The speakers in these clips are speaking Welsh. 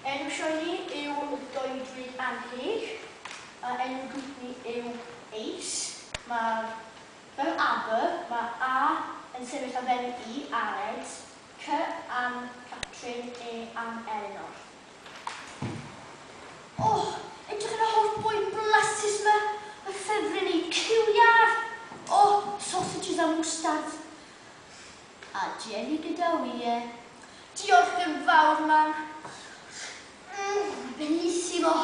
Enw sioeni yw Rhodri anheg. Enw grŵp ni yw Eis. Fel aber, mae A yn sefyll ar ben I, Aled, C am Catrin, E am Eleanor. Edrych yn y holl bwyd blasus yma, y ffefryn i ciwiar. Sausages a mwstard. A jelly gyda wy. Diolch yn fawr, man. Bellissimo.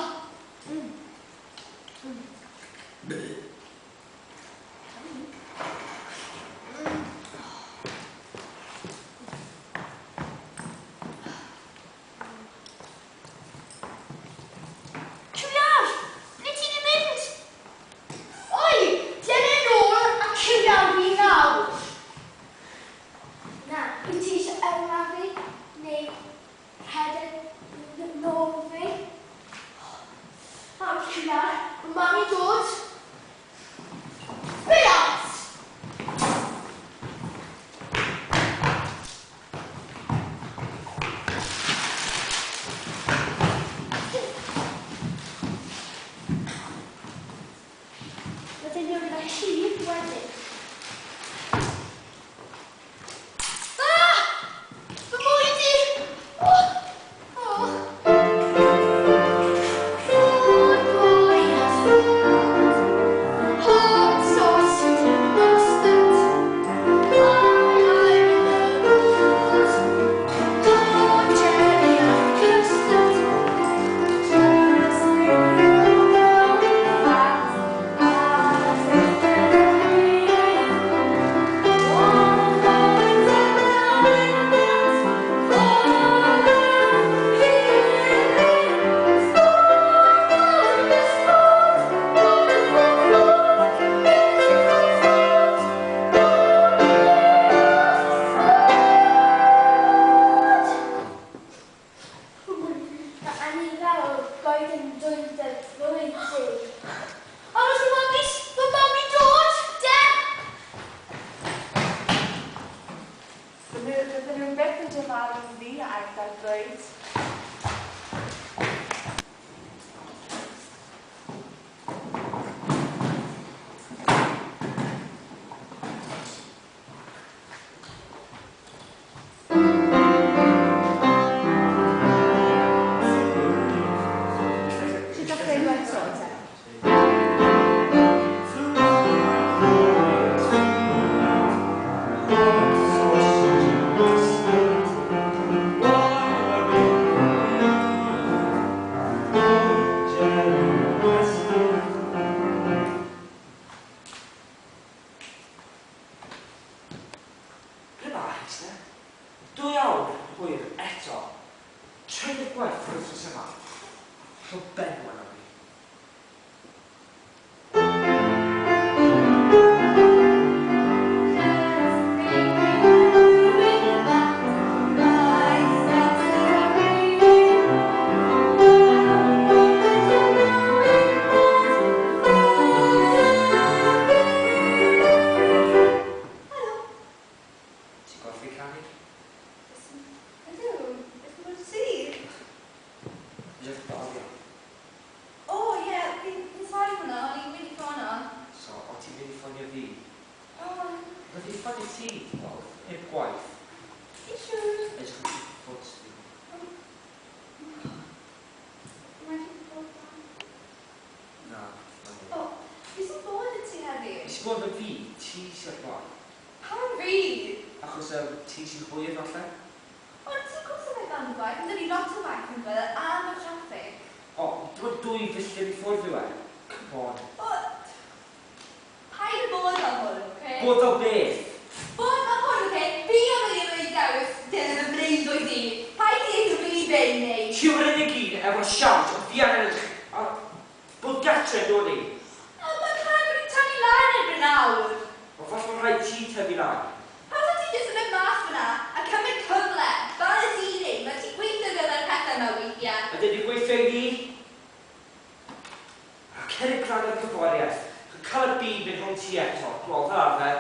Cerrig rhan o'r gyfwariaeth. Cael y byd mynd hwn ti eto. Wel, fel arfer,